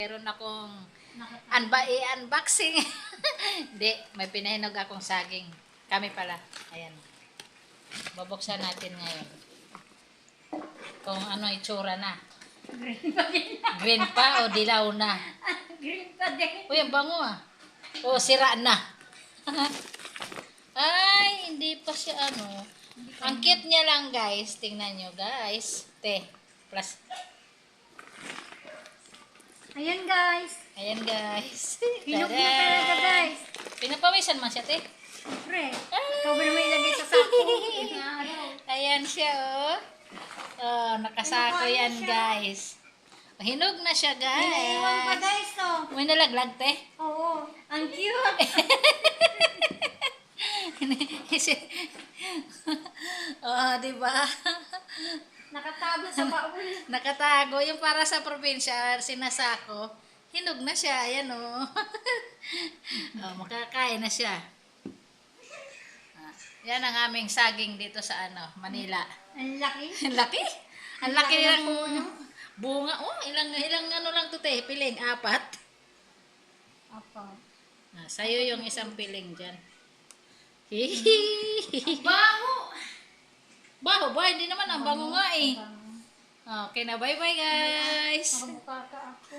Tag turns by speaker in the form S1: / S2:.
S1: Meron akong i-unboxing. Hindi, may pinahinog akong saging. Kami pala. Ayan. Babuksan natin ngayon. Kung ano itsura na. Green pa o dilaw na?
S2: Green pa din.
S1: Uy, ang bango ah. O, sira na. Ay, hindi pa siya ano. Ang cute niya lang guys. Tingnan nyo guys. Plus.
S2: Ayan guys.
S1: Ayan guys.
S2: Hinog na talaga guys.
S1: Pinapawisan man siya, te.
S2: Siyempre. Ikaw ba naman ilagay sa sako?
S1: Ayan siya, oh. Oh, nakasako yan,
S2: siya.
S1: guys. Hinog na siya, guys.
S2: Iniiwan pa guys to.
S1: May nalaglag, te.
S2: Oo. Ang cute.
S1: Oh, di ba?
S2: Nakatago sa baul.
S1: Nakatago. Yung para sa probinsya, sinasako. Hinog na siya. Ayan, oh. Oh, makakain na siya. Yan ang aming saging dito sa Manila.
S2: Ang laki.
S1: Ang laki. Ang laki
S2: laki ng
S1: ng
S2: puno.
S1: bunga. Oh, ilang ano lang to, te? Piling, 4.
S2: Apa.
S1: Sa'yo yung isang piling dyan.
S2: Bango.
S1: Baho ba? Hindi naman. Ang bango nga eh.
S2: Bango.
S1: Okay na. Bye-bye guys.
S2: Nakabukaka ako.